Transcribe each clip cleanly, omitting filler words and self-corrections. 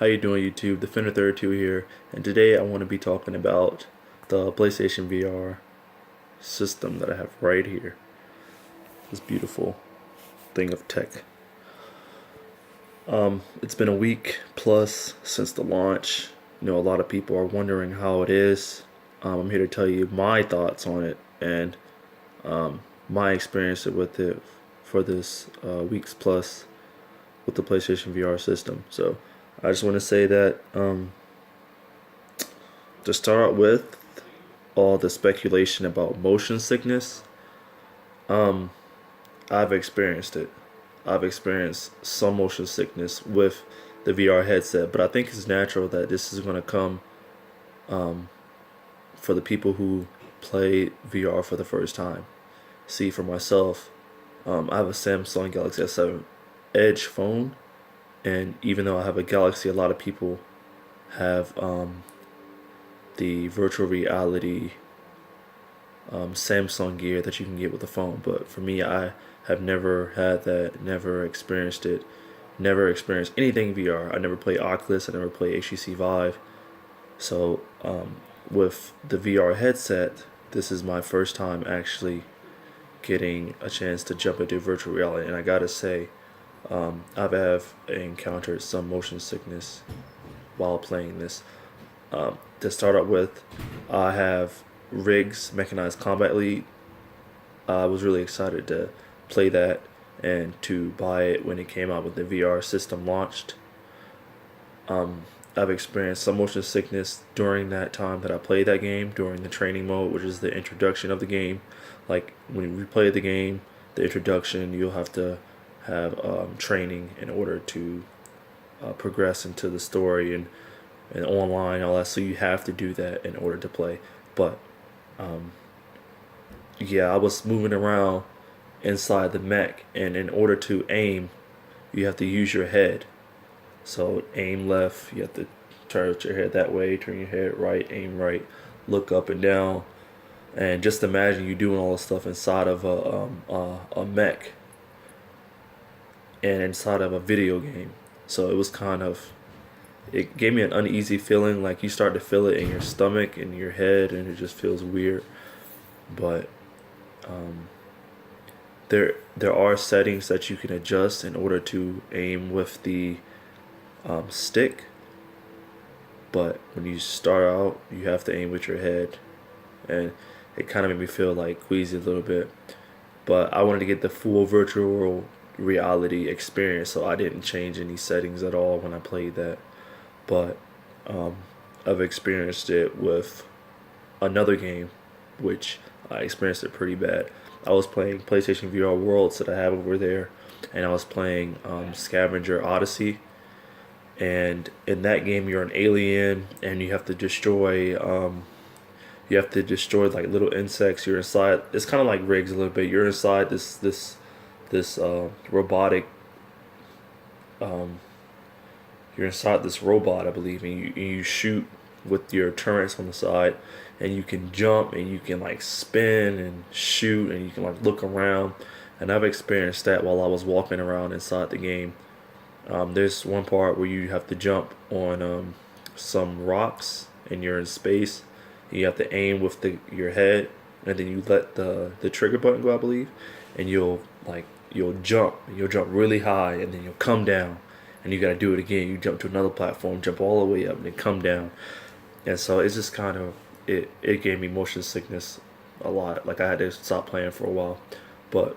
How you doing, YouTube? Defender32 here, and today I want to be talking about the PlayStation VR system that I have right here. This beautiful thing of tech. It's been a week plus since the launch. A lot of people are wondering how it is. I'm here to tell you my thoughts on it and my experience with it for this weeks plus with the PlayStation VR system. So I just want to say that to start with, all the speculation about motion sickness, I've experienced it. I've experienced some motion sickness with the VR headset, but I think it's natural that this is going to come for the people who play VR for the first time. See, for myself, I have a Samsung Galaxy S7 Edge phone, and even though I have a Galaxy, a lot of people have the virtual reality Samsung gear that you can get with the phone. But for me, I have never had that, never experienced it, never experienced anything VR. I never played Oculus, I never played HTC Vive. So with the VR headset, this is my first time actually getting a chance to jump into virtual reality. And I gotta say, I've encountered some motion sickness while playing this. To start out with, I have Riggs Mechanized Combat League. I was really excited to play that and to buy it when it came out when the VR system launched. I've experienced some motion sickness during that time that I played that game, during the training mode, which is the introduction of the game. Like when you play the game, the introduction, you'll have to have training in order to progress into the story and online, all that. So you have to do that in order to play. But yeah, I was moving around inside the mech, and in order to aim, you have to use your head. So aim left, you have to turn your head that way, turn your head right, aim right, look up and down, and just imagine you doing all this stuff inside of a mech and inside of a video game. So it was it gave me an uneasy feeling, like you start to feel it in your stomach and your head, and it just feels weird. But there are settings that you can adjust in order to aim with the stick. But when you start out, you have to aim with your head, and it kind of made me feel like queasy a little bit. But I wanted to get the full virtual reality experience, so I didn't change any settings at all when I played that. But I've experienced it with another game, which I experienced it pretty bad. I was playing PlayStation VR Worlds that I have over there, and I was playing Scavenger Odyssey. And in that game, you're an alien, and you have to destroy like little insects. You're inside. It's kind of like Riggs a little bit. You're inside this robotic. You're inside this robot, I believe, and you shoot with your turrets on the side, and you can jump and you can like spin and shoot and you can like look around. And I've experienced that while I was walking around inside the game. There's one part where you have to jump on some rocks and you're in space. You have to aim with your head, and then you let the trigger button go, I believe, and you'll jump really high, and then you'll come down, and you gotta do it again. You jump to another platform, jump all the way up, and then come down. And so it's just it gave me motion sickness a lot. Like I had to stop playing for a while, but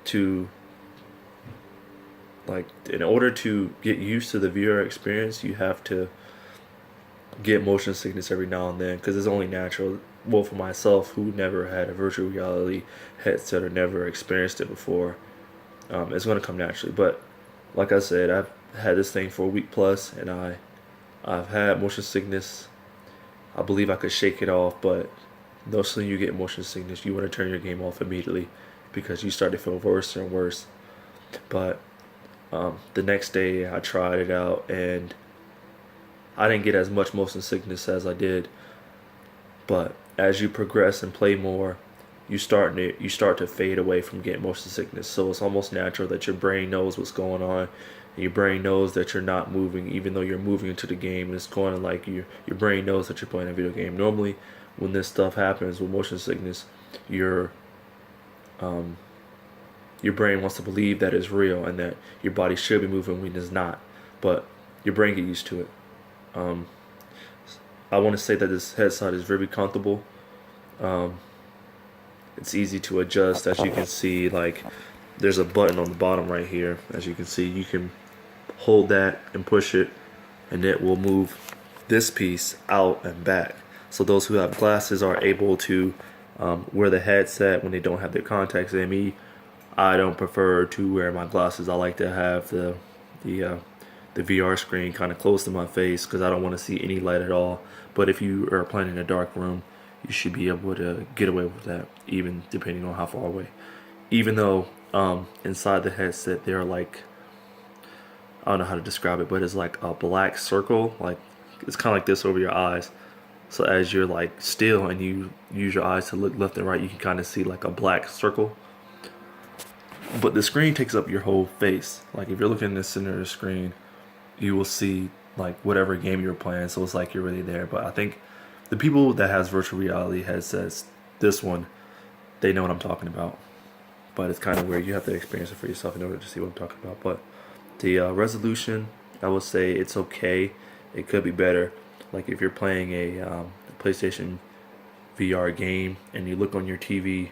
to like in order to get used to the VR experience, you have to get motion sickness every now and then, because it's only natural. Well, for myself, who never had a virtual reality headset or never experienced it before, it's going to come naturally. But like I said, I've had this thing for a week plus, and I've had motion sickness. I believe I could shake it off, but no sooner you get motion sickness, you want to turn your game off immediately because you start to feel worse and worse. But the next day I tried it out, and I didn't get as much motion sickness as I did. But as you progress and play more, you start to fade away from getting motion sickness. So it's almost natural that your brain knows what's going on. and your brain knows that you're not moving, even though you're moving into the game. And it's going like your brain knows that you're playing a video game. Normally, when this stuff happens with motion sickness, your um, your brain wants to believe that it's real and that your body should be moving when it's not, but your brain get used to it. Um, I want to say that this headset is very comfortable. Um, it's easy to adjust, as you can see. Like, there's a button on the bottom right here. As you can see, you can hold that and push it, and it will move this piece out and back. So those who have glasses are able to wear the headset when they don't have their contacts in. Me, I don't prefer to wear my glasses. I like to have the VR screen kind of close to my face because I don't want to see any light at all. But if you are playing in a dark room, you should be able to get away with that, even depending on how far away. Even though inside the headset there are like, I don't know how to describe it, but it's like a black circle, like it's kind of like this over your eyes. So as you're like still and you use your eyes to look left and right, you can kind of see like a black circle. But the screen takes up your whole face. Like if you're looking in the center of the screen, you will see like whatever game you're playing. So it's like you're really there. But I think the people that has virtual reality headsets, this one, they know what I'm talking about. But it's kind of weird. You have to experience it for yourself in order to see what I'm talking about. But the resolution, I would say it's okay. It could be better. Like if you're playing a PlayStation VR game and you look on your TV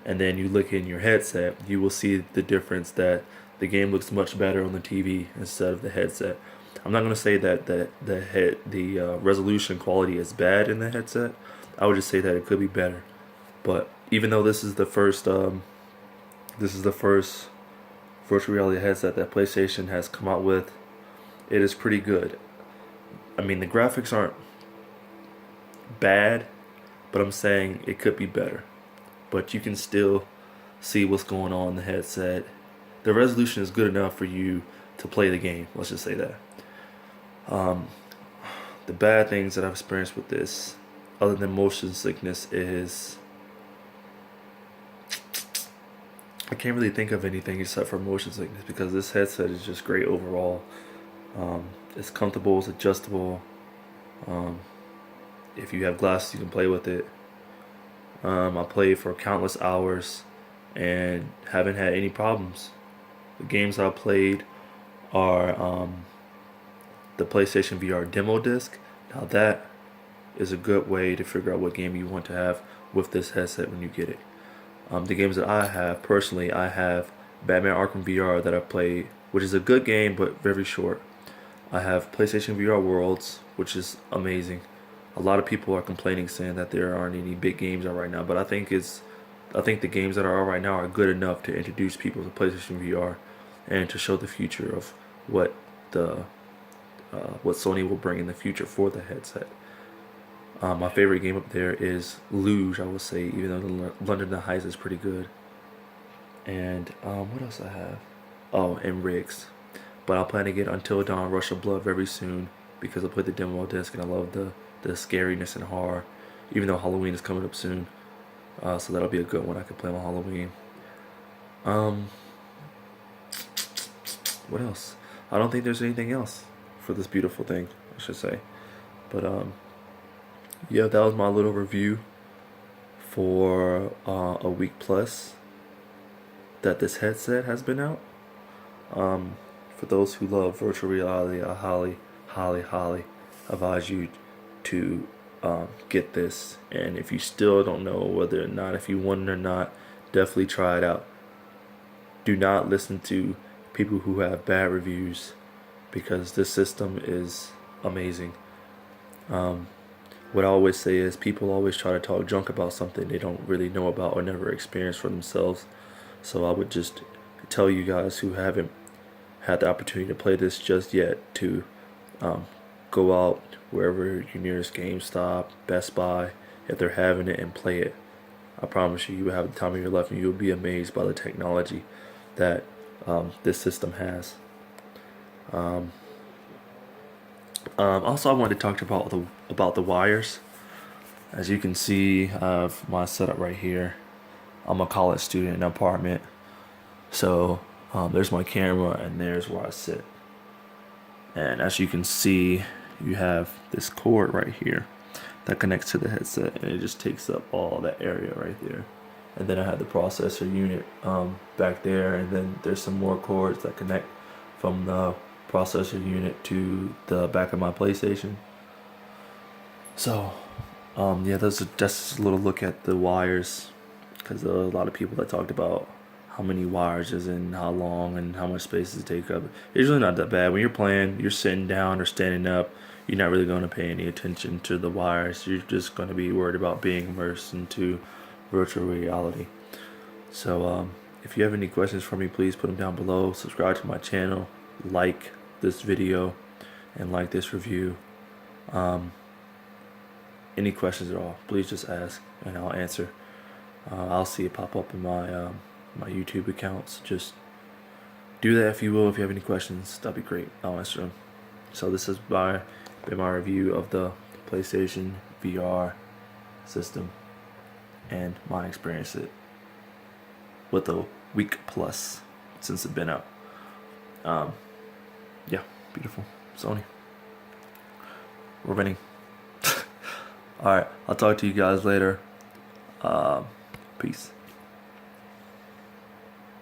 and then you look in your headset, you will see the difference that the game looks much better on the TV instead of the headset. I'm not going to say that the resolution quality is bad in the headset. I would just say that it could be better. But even though this is the first virtual reality headset that PlayStation has come out with, it is pretty good. I mean, the graphics aren't bad, but I'm saying it could be better. But you can still see what's going on in the headset. The resolution is good enough for you to play the game. Let's just say that. The bad things that I've experienced with this, other than motion sickness, is I can't really think of anything except for motion sickness because this headset is just great overall. It's comfortable, it's adjustable. If you have glasses, you can play with it. I played for countless hours and haven't had any problems. The games I played are the PlayStation VR demo disc. Now that is a good way to figure out what game you want to have with this headset when you get it. The games that I have, personally, I have Batman Arkham VR that I played, which is a good game but very short. I have PlayStation VR Worlds, which is amazing. A lot of people are complaining, saying that there aren't any big games out right now, but I think the games that are out right now are good enough to introduce people to PlayStation VR and to show the future of what what Sony will bring in the future for the headset. My favorite game up there is Luge, I would say, even though the London Heist is pretty good. And what else I have? Oh, and Riggs. But I'll plan to get Until Dawn Rush of Blood very soon because I played the demo disc and I love the scariness and horror, even though Halloween is coming up soon. So that'll be a good one I can play on Halloween. What else? I don't think there's anything else for this beautiful thing, I should say. But yeah, that was my little review for a week plus that this headset has been out. For those who love virtual reality, I highly advise you to get this. And if you still don't know whether or not, if you want it or not, definitely try it out. Do not listen to people who have bad reviews because this system is amazing. What I always say is people always try to talk junk about something they don't really know about or never experienced for themselves. So I would just tell you guys who haven't had the opportunity to play this just yet to go out wherever your nearest GameStop, Best Buy, if they're having it, and play it. I promise you, you will have the time of your life and you'll be amazed by the technology that this system has. Also, I wanted to talk about the wires. As you can see, I have my setup right here. I'm a college student in an apartment, so There's my camera, and there's where I sit. And as you can see, you have this cord right here that connects to the headset, and it just takes up all that area right there. And then I have the processor unit back there, and then there's some more cords that connect from the processor unit to the back of my PlayStation. So yeah, those are just a little look at the wires, because there are a lot of people that talked about how many wires is in, how long, and how much space does it take up. It's really not that bad. When you're playing, you're sitting down or standing up, you're not really going to pay any attention to the wires. You're just going to be worried about being immersed into virtual reality. So if you have any questions for me, please put them down below. Subscribe to my channel, like this video, and like this review. Any questions at all, please just ask and I'll answer. I'll see it pop up in my my YouTube accounts. Just do that if you will. If you have any questions, that'd be great. I'll answer them. So this has been my review of the PlayStation VR system and my experience with a week plus since it's been out. Yeah, beautiful. Sony. We're winning. Alright, I'll talk to you guys later. Peace.